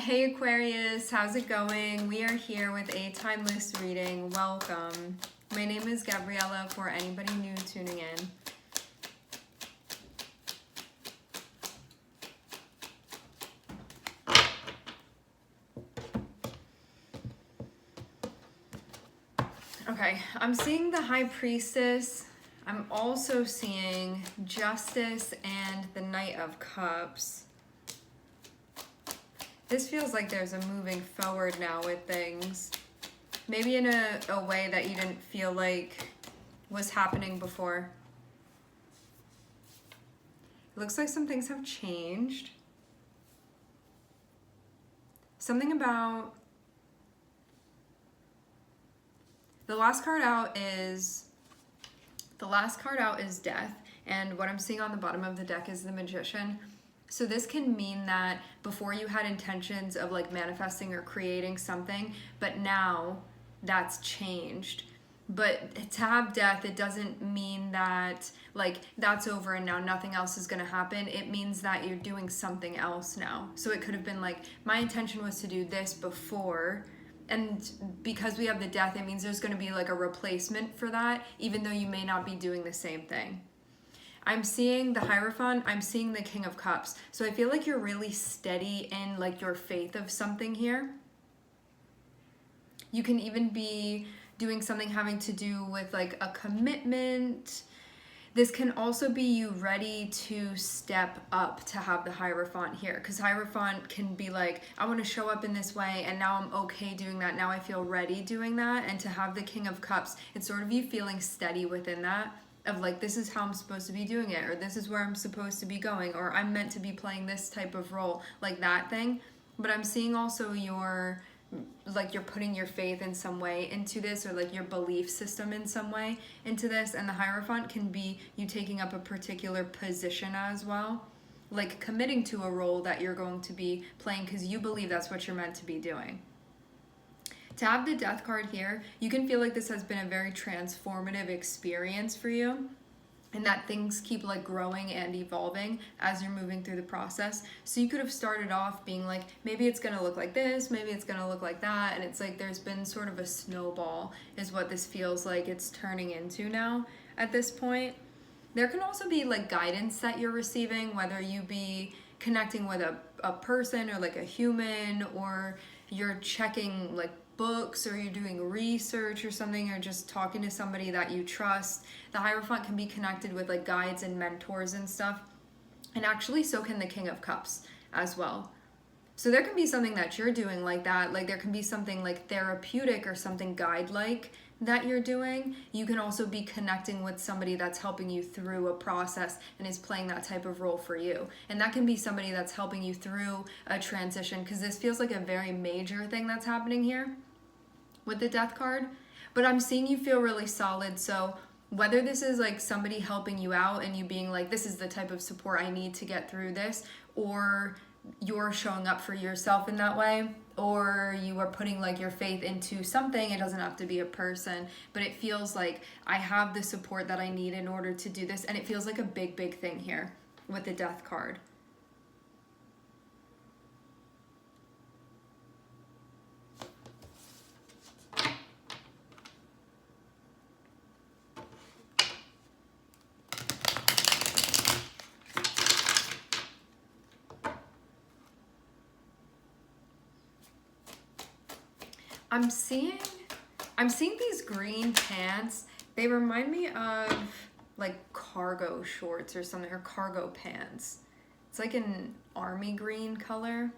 Hey Aquarius, how's it going? We are here with a timeless reading. Welcome. My name is Gabriella for anybody new tuning in. Okay, I'm seeing the High Priestess. I'm also seeing Justice and the Knight of Cups. This feels like there's a moving forward now with things. Maybe in a way that you didn't feel like was happening before. It looks like some things have changed. Something about... The last card out is Death, and what I'm seeing on the bottom of the deck is the Magician. So this can mean that before you had intentions of like manifesting or creating something, but now that's changed. But to have death, it doesn't mean that like that's over and now nothing else is going to happen. It means that you're doing something else now. So it could have been like, my intention was to do this before, and because we have the death, it means there's going to be like a replacement for that, even though you may not be doing the same thing. I'm seeing the Hierophant, I'm seeing the King of Cups. So I feel like you're really steady in like your faith of something here. You can even be doing something having to do with like a commitment. This can also be you ready to step up to have the Hierophant here. Because Hierophant can be like, I want to show up in this way and now I'm okay doing that. Now I feel ready doing that. And to have the King of Cups, it's sort of you feeling steady within that. Of like, this is how I'm supposed to be doing it, or this is where I'm supposed to be going, or I'm meant to be playing this type of role, like that thing. But I'm seeing also you're putting your faith in some way into this, or like your belief system in some way into this. And the Hierophant can be you taking up a particular position as well, like committing to a role that you're going to be playing because you believe that's what you're meant to be doing. To have the Death card here, you can feel like this has been a very transformative experience for you, and that things keep like growing and evolving as you're moving through the process. So you could have started off being like, maybe it's gonna look like this, maybe it's gonna look like that, and it's like there's been sort of a snowball is what this feels like it's turning into now at this point. There can also be like guidance that you're receiving, whether you be connecting with a person or like a human, or you're checking like books, or you're doing research or something, or just talking to somebody that you trust. The Hierophant can be connected with like guides and mentors and stuff, and actually so can the King of Cups as well. So there can be something that you're doing like that, like there can be something like therapeutic or something guide-like that you're doing. You can also be connecting with somebody that's helping you through a process and is playing that type of role for you. And that can be somebody that's helping you through a transition, because this feels like a very major thing that's happening here with the Death card. But I'm seeing you feel really solid. So whether this is like somebody helping you out and you being like, this is the type of support I need to get through this, or you're showing up for yourself in that way, or you are putting like your faith into something. It doesn't have to be a person, but it feels like I have the support that I need in order to do this. And it feels like a big thing here with the Death card. I'm seeing these green pants. They remind me of like cargo shorts or something, or cargo pants. It's like an army green color.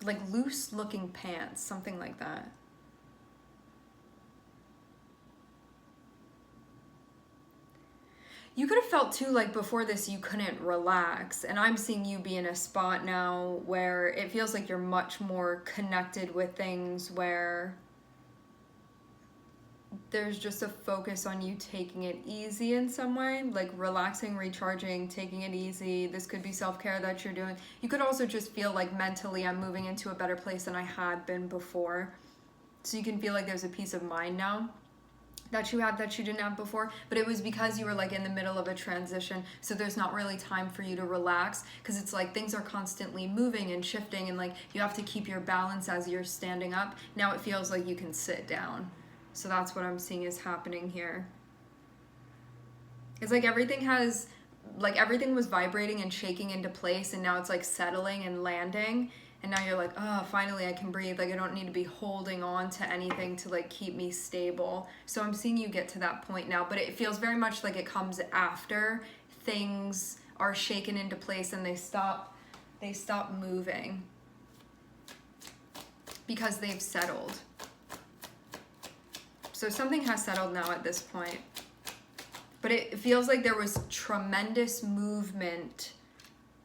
Like loose looking pants, something like that. You could have felt too like before this you couldn't relax, and I'm seeing you be in a spot now where it feels like you're much more connected with things, where there's just a focus on you taking it easy in some way, like relaxing, recharging, taking it easy. This could be self-care that you're doing. You could also just feel like mentally I'm moving into a better place than I had been before. So you can feel like there's a peace of mind now. that you had that you didn't have before, but it was because you were like in the middle of a transition, so there's not really time for you to relax, because it's like things are constantly moving and shifting, and like you have to keep your balance as you're standing up. Now it feels like you can sit down. So that's what I'm seeing is happening here. It's like everything was vibrating and shaking into place, and now it's like settling and landing. And now you're like, oh, finally I can breathe. Like I don't need to be holding on to anything to like keep me stable. So I'm seeing you get to that point now, but it feels very much like it comes after things are shaken into place and they stop moving because they've settled. So something has settled now at this point. But it feels like there was tremendous movement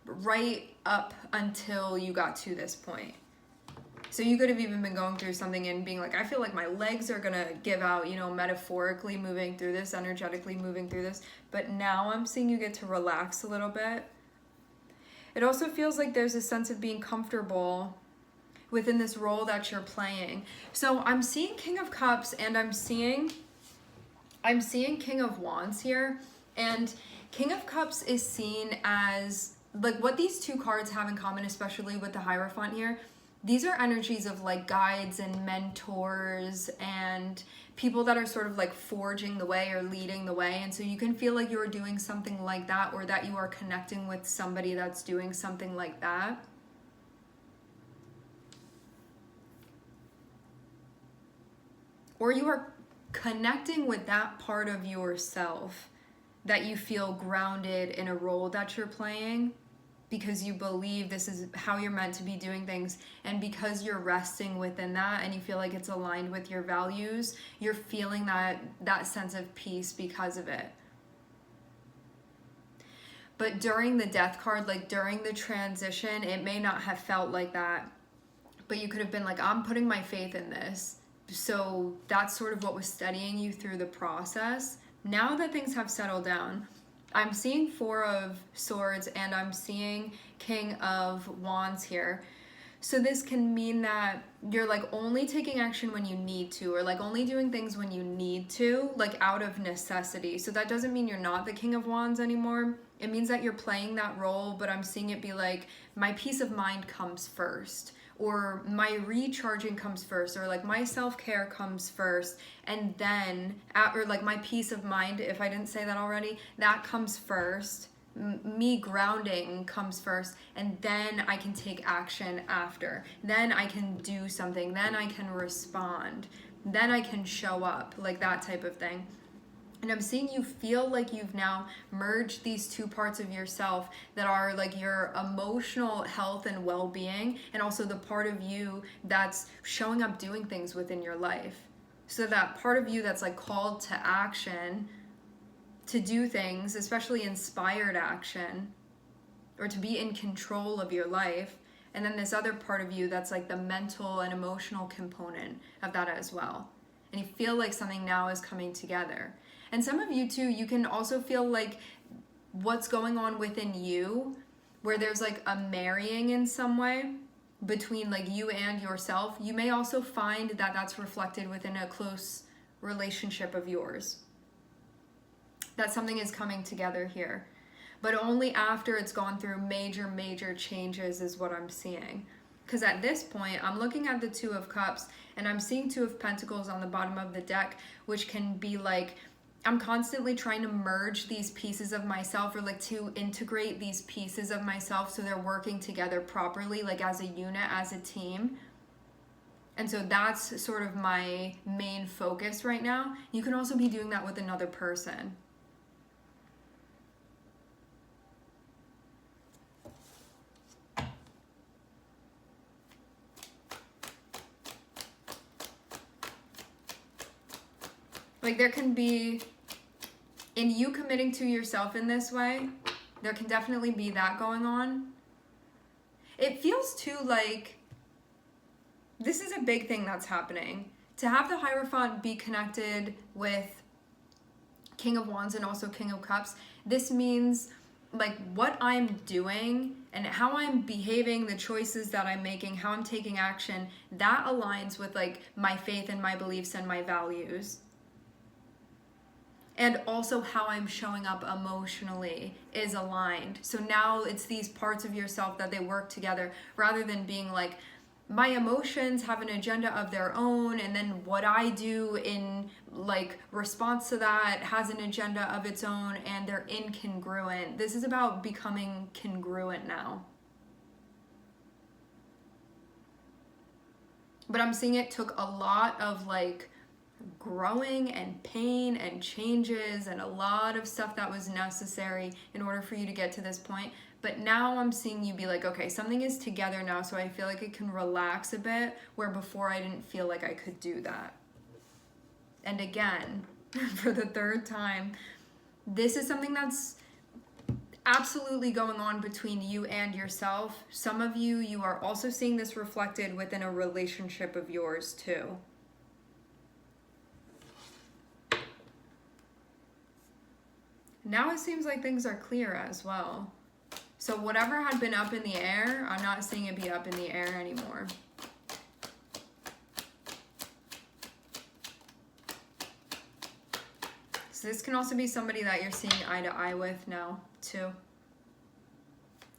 right up until you got to this point. So you could have even been going through something and being like, I feel like my legs are gonna give out, you know, metaphorically moving through this, energetically moving through this. But now I'm seeing you get to relax a little bit. It also feels like there's a sense of being comfortable within this role that you're playing. So I'm seeing King of Cups and I'm seeing King of Wands here. And King of Cups is seen as like what these two cards have in common, especially with the Hierophant here. These are energies of like guides and mentors and people that are sort of like forging the way or leading the way. And so you can feel like you're doing something like that, or that you are connecting with somebody that's doing something like that. Or you are connecting with that part of yourself that you feel grounded in a role that you're playing, because you believe this is how you're meant to be doing things, and because you're resting within that and you feel like it's aligned with your values, you're feeling that sense of peace because of it. But during the Death card, like during the transition, it may not have felt like that, but you could have been like, I'm putting my faith in this. So that's sort of what was steadying you through the process. Now that things have settled down, I'm seeing Four of Swords and I'm seeing King of Wands here. So this can mean that you're like only taking action when you need to, or like only doing things when you need to, like out of necessity. So that doesn't mean you're not the King of Wands anymore. It means that you're playing that role, but I'm seeing it be like, my peace of mind comes first, or my recharging comes first, or like my self-care comes first, and then, or like my peace of mind, if I didn't say that already, that comes first. Me grounding comes first, and then I can take action after. Then I can do something, then I can respond, then I can show up, like that type of thing. And I'm seeing you feel like you've now merged these two parts of yourself that are like your emotional health and well-being, and also the part of you that's showing up doing things within your life. So that part of you that's like called to action, to do things, especially inspired action, or to be in control of your life. And then this other part of you that's like the mental and emotional component of that as well. And you feel like something now is coming together. And some of you too, you can also feel like what's going on within you, where there's like a marrying in some way between like you and yourself. You may also find that that's reflected within a close relationship of yours. That something is coming together here, but only after it's gone through major changes is what I'm seeing. Because at this point, I'm looking at the Two of Cups and I'm seeing Two of Pentacles on the bottom of the deck, which can be like, I'm constantly trying to merge these pieces of myself, or like to integrate these pieces of myself so they're working together properly, like as a unit, as a team. And so that's sort of my main focus right now. You can also be doing that with another person. Like there can be, in you committing to yourself in this way, there can definitely be that going on. It feels too like, this is a big thing that's happening. To have the Hierophant be connected with King of Wands and also King of Cups, this means like what I'm doing and how I'm behaving, the choices that I'm making, how I'm taking action, that aligns with like my faith and my beliefs and my values. and also how I'm showing up emotionally is aligned. So now it's these parts of yourself that they work together, rather than being like, my emotions have an agenda of their own, and then what I do in like response to that has an agenda of its own, and they're incongruent. This is about becoming congruent now. But I'm seeing it took a lot of like growing and pain and changes and a lot of stuff that was necessary in order for you to get to this point. But now I'm seeing you be like, okay, something is together now, so I feel like it can relax a bit, where before I didn't feel like I could do that. And again, for the third time, this is something that's absolutely going on between you and yourself. Some of you, you are also seeing this reflected within a relationship of yours too. Now it seems like things are clear as well. So whatever had been up in the air, I'm not seeing it be up in the air anymore. So this can also be somebody that you're seeing eye to eye with now, too.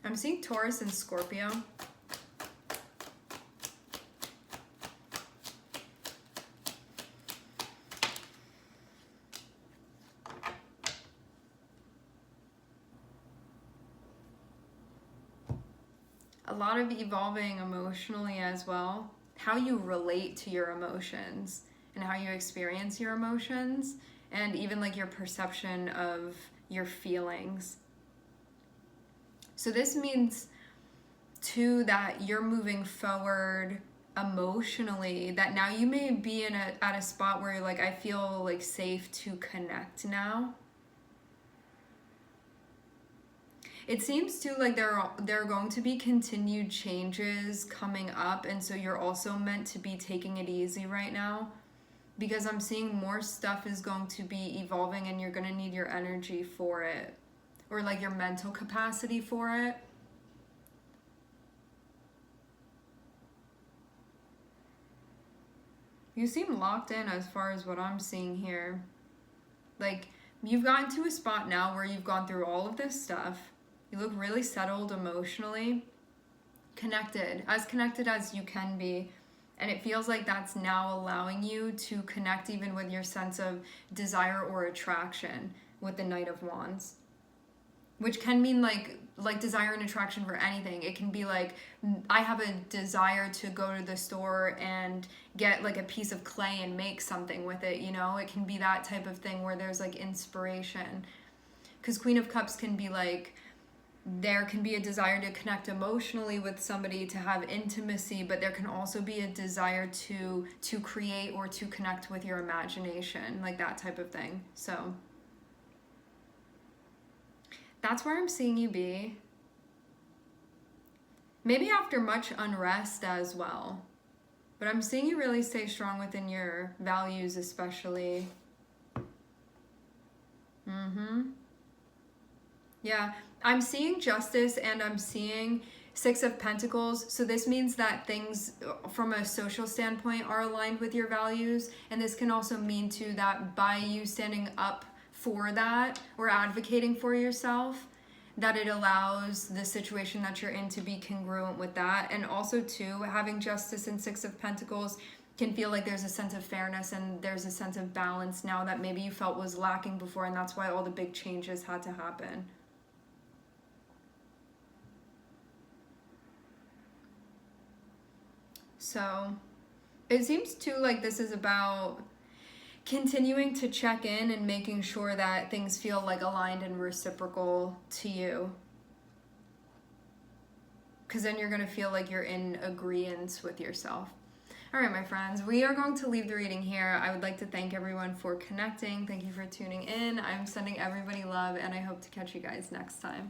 I'm seeing Taurus and Scorpio. A lot of evolving emotionally as well. How you relate to your emotions and how you experience your emotions, and even like your perception of your feelings. So this means too that you're moving forward emotionally, that now you may be at a spot where you're like, I feel like safe to connect now. It seems too like there are going to be continued changes coming up, and so you're also meant to be taking it easy right now, because I'm seeing more stuff is going to be evolving and you're going to need your energy for it, or like your mental capacity for it. You seem locked in as far as what I'm seeing here. Like, you've gotten to a spot now where you've gone through all of this stuff. You look really settled emotionally, connected as you can be. And it feels like that's now allowing you to connect even with your sense of desire or attraction with the Knight of Wands. Which can mean like desire and attraction for anything. It can be like, I have a desire to go to the store and get like a piece of clay and make something with it, you know? It can be that type of thing where there's like inspiration. Because Queen of Cups can be like, there can be a desire to connect emotionally with somebody, to have intimacy, but there can also be a desire to create or to connect with your imagination, like that type of thing. So that's where I'm seeing you be. Maybe after much unrest as well. But I'm seeing you really stay strong within your values, especially. Yeah, I'm seeing justice and I'm seeing Six of Pentacles. So this means that things from a social standpoint are aligned with your values. And this can also mean too that by you standing up for that or advocating for yourself, that it allows the situation that you're in to be congruent with that. And also too, having justice and Six of Pentacles can feel like there's a sense of fairness and there's a sense of balance now that maybe you felt was lacking before, and that's why all the big changes had to happen. So it seems too like this is about continuing to check in and making sure that things feel like aligned and reciprocal to you. Because then you're going to feel like you're in agreement with yourself. All right, my friends, we are going to leave the reading here. I would like to thank everyone for connecting. Thank you for tuning in. I'm sending everybody love, and I hope to catch you guys next time.